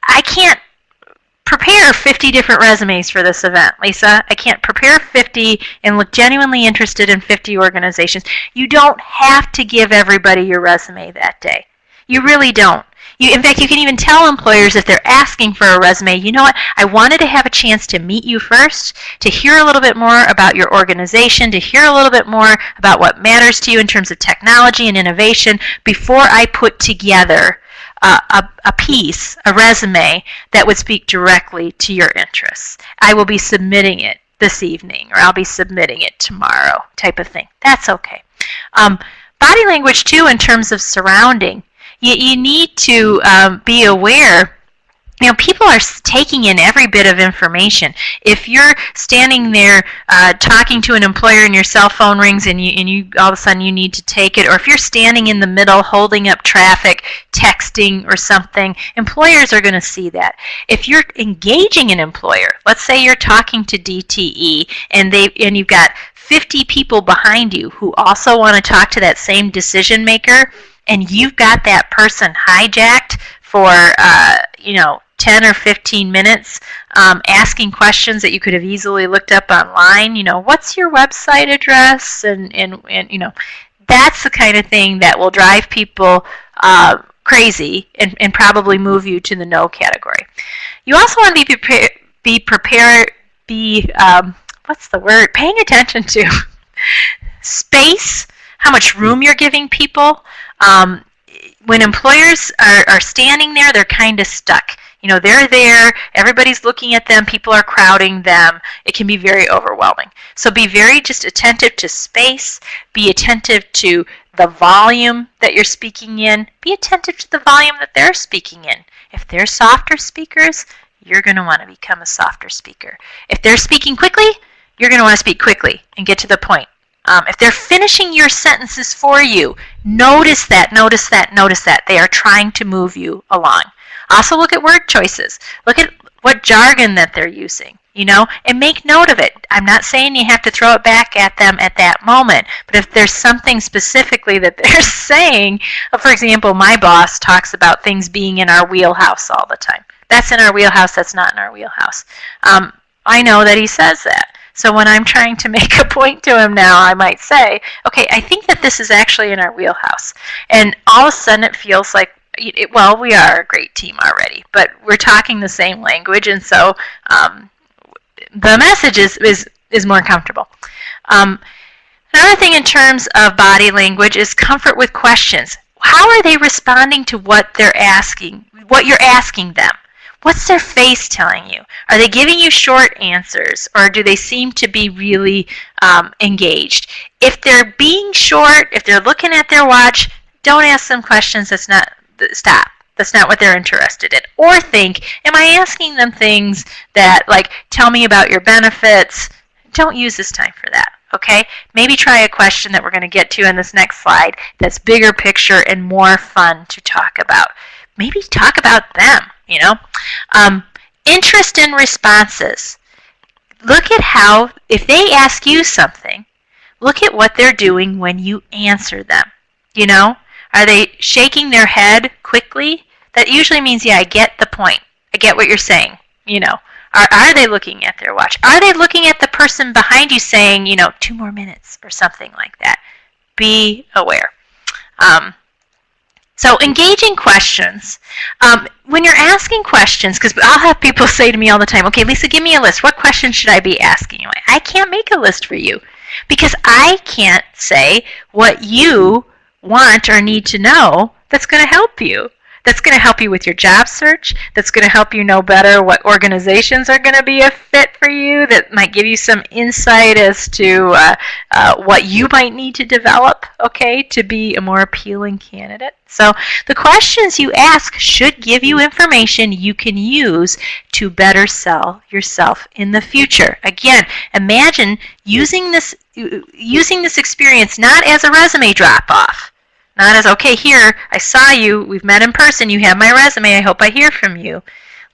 I can't prepare 50 different resumes for this event, Lisa. I can't prepare 50 and look genuinely interested in 50 organizations. You don't have to give everybody your resume that day. You really don't. In fact, you can even tell employers if they're asking for a resume, you know what, I wanted to have a chance to meet you first, to hear a little bit more about your organization, to hear a little bit more about what matters to you in terms of technology and innovation before I put together a piece, a resume that would speak directly to your interests. I will be submitting it this evening, or I'll be submitting it tomorrow, type of thing. That's okay. Body language, too, in terms of surrounding. You need to be aware. People are taking in every bit of information. If you're standing there talking to an employer and your cell phone rings and you all of a sudden you need to take it, or if you're standing in the middle holding up traffic, texting or something, employers are going to see that. If you're engaging an employer, let's say you're talking to DTE and you've got 50 people behind you who also want to talk to that same decision maker, and you've got that person hijacked for 10 or 15 minutes asking questions that you could have easily looked up online. What's your website address? And that's the kind of thing that will drive people crazy and probably move you to the no category. You also want to paying attention to space, how much room you're giving people. When employers are standing there, they're kind of stuck. They're there, everybody's looking at them, people are crowding them. It can be very overwhelming. So be very just attentive to space, be attentive to the volume that you're speaking in, be attentive to the volume that they're speaking in. If they're softer speakers, you're going to want to become a softer speaker. If they're speaking quickly, you're going to want to speak quickly and get to the point. If they're finishing your sentences for you, notice that. They are trying to move you along. Also look at word choices. Look at what jargon that they're using, and make note of it. I'm not saying you have to throw it back at them at that moment, but if there's something specifically that they're saying, for example, my boss talks about things being in our wheelhouse all the time. That's in our wheelhouse, that's not in our wheelhouse. I know that he says that. So when I'm trying to make a point to him now, I might say, okay, I think that this is actually in our wheelhouse. And all of a sudden it feels like, we are a great team already, but we're talking the same language, and so the message is more comfortable. Another thing in terms of body language is comfort with questions. How are they responding to what they're asking, what you're asking them? What's their face telling you? Are they giving you short answers, or do they seem to be really engaged? If they're being short, if they're looking at their watch, don't ask them questions. That's not what they're interested in. Or think, am I asking them things that, like, tell me about your benefits? Don't use this time for that. Okay? Maybe try a question that we're going to get to in this next slide that's bigger picture and more fun to talk about. Maybe talk about them. Interest in responses. look at how, if they ask you something, look at what they're doing when you answer them. You know, are they shaking their head quickly? That usually means, yeah, I get the point. I get what you're saying. You know, are they looking at their watch? Are they looking at the person behind you saying, 2 more minutes or something like that? Be aware. So engaging questions. When you're asking questions, because I'll have people say to me all the time, okay, Lisa, give me a list. What questions should I be asking you? I can't make a list for you because I can't say what you want or need to know that's going to help you. That's going to help you with your job search. That's going to help you know better what organizations are going to be a fit for you. That might give you some insight as to what you might need to develop, okay, to be a more appealing candidate. So the questions you ask should give you information you can use to better sell yourself in the future. Again, imagine using this experience not as a resume drop-off. Not as, okay, here, I saw you, we've met in person, you have my resume, I hope I hear from you.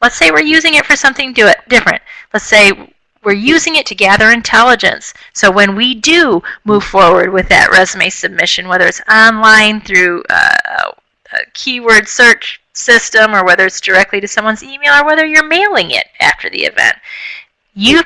Let's say we're using it for something different. Let's say we're using it to gather intelligence. So when we do move forward with that resume submission, whether it's online through a keyword search system or whether it's directly to someone's email or whether you're mailing it after the event, you're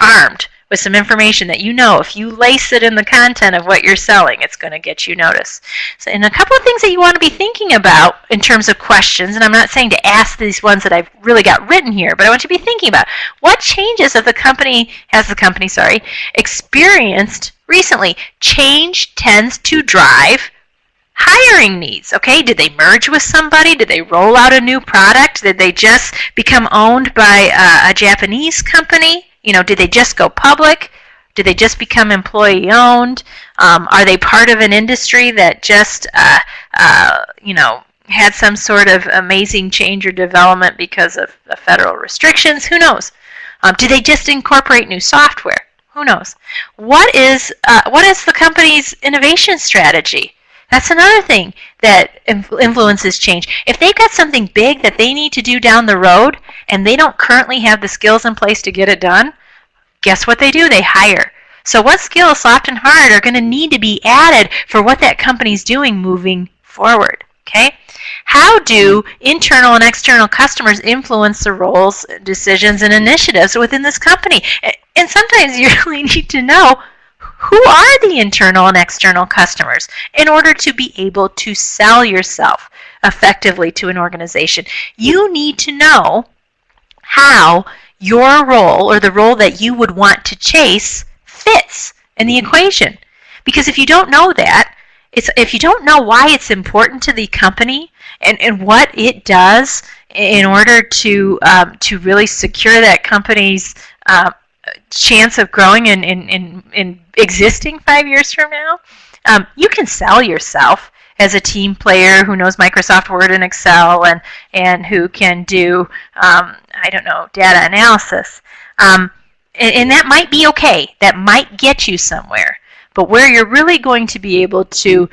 armed with some information that if you lace it in the content of what you're selling, it's going to get you noticed. So, and a couple of things that you want to be thinking about in terms of questions, and I'm not saying to ask these ones that I've really got written here, but I want you to be thinking about what changes has the company experienced recently. Change tends to drive hiring needs, okay? Did they merge with somebody? Did they roll out a new product? Did they just become owned by a Japanese company? Did they just go public? Did they just become employee-owned? Are they part of an industry that just, had some sort of amazing change or development because of the federal restrictions? Who knows? Do they just incorporate new software? Who knows? What is the company's innovation strategy? That's another thing that influences change. If they've got something big that they need to do down the road and they don't currently have the skills in place to get it done, guess what they do? They hire. So what skills, soft and hard, are going to need to be added for what that company's doing moving forward? Okay? How do internal and external customers influence the roles, decisions, and initiatives within this company? And sometimes you really need to know who are the internal and external customers in order to be able to sell yourself effectively to an organization. You need to know how your role or the role that you would want to chase fits in the equation. Because if you don't know that, if you don't know why it's important to the company and what it does in order to really secure that company's chance of growing in existing 5 years from now, you can sell yourself as a team player who knows Microsoft Word and Excel and who can do, data analysis. And that might be okay. That might get you somewhere. But where you're really going to be able to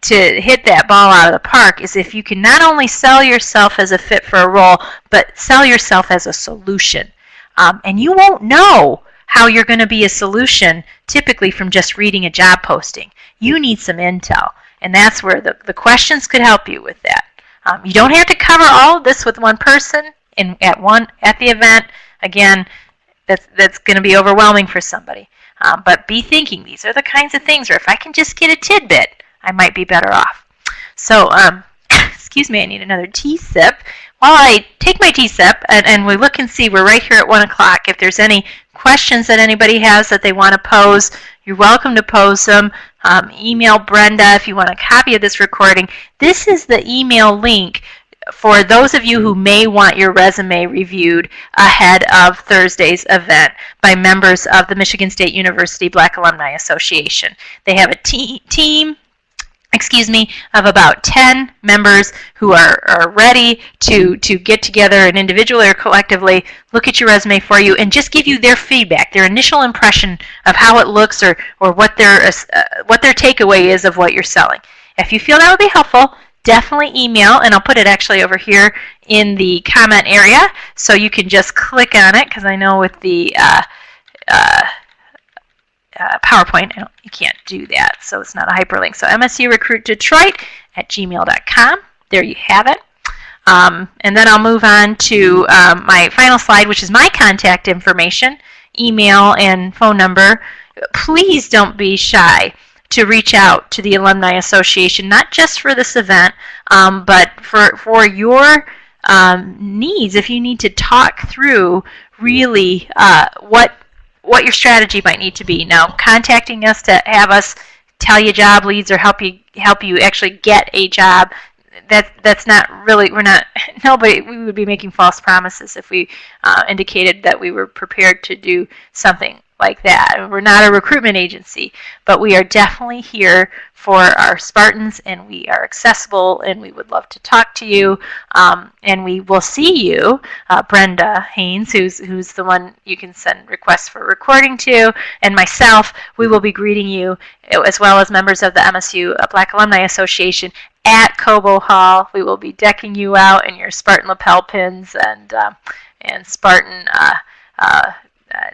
hit that ball out of the park is if you can not only sell yourself as a fit for a role, but sell yourself as a solution. And you won't know how you're going to be a solution typically from just reading a job posting. You need some intel, and that's where the questions could help you with that. You don't have to cover all of this with one person at the event. Again, that's going to be overwhelming for somebody. But be thinking, these are the kinds of things where if I can just get a tidbit, I might be better off. So, excuse me, I need another tea sip. While I take my tea sip and we look and see, we're right here at 1 o'clock. If there's any questions that anybody has that they want to pose, you're welcome to pose them. Email Brenda if you want a copy of this recording. This is the email link for those of you who may want your resume reviewed ahead of Thursday's event by members of the Michigan State University Black Alumni Association. They have a team of about 10 members who are ready to get together and individually or collectively look at your resume for you and just give you their feedback, their initial impression of how it looks or what their takeaway is of what you're selling. If you feel that would be helpful, definitely email, and I'll put it actually over here in the comment area, so you can just click on it, because I know with the PowerPoint, you can't do that, so it's not a hyperlink. So msurecruitdetroit@gmail.com. There you have it. And then I'll move on to my final slide, which is my contact information, email and phone number. Please don't be shy to reach out to the Alumni Association, not just for this event, but for your needs. If you need to talk through really what your strategy might need to be. Now, contacting us to have us tell you job leads or help you actually get a job, that's not really, we would be making false promises if we indicated that we were prepared to do something like that. We're not a recruitment agency, but we are definitely here for our Spartans, and we are accessible, and we would love to talk to you, and we will see you, Brenda Haynes, who's the one you can send requests for recording to, and myself. We will be greeting you, as well as members of the MSU Black Alumni Association, at Cobo Hall. We will be decking you out in your Spartan lapel pins and Spartan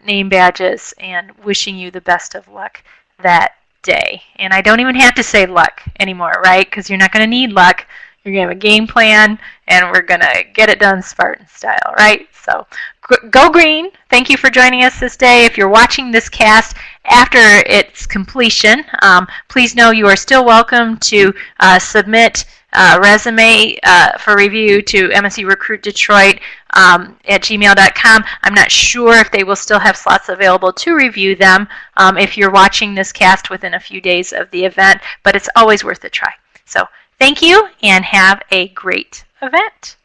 name badges, and wishing you the best of luck that day. And I don't even have to say luck anymore, right? Because you're not going to need luck. You're going to have a game plan, and we're going to get it done Spartan style, right? So go green. Thank you for joining us this day. If you're watching this cast after its completion, please know you are still welcome to submit resume for review to msurecruitdetroit@gmail.com. I'm not sure if they will still have slots available to review them if you're watching this cast within a few days of the event, but it's always worth a try. So thank you, and have a great event.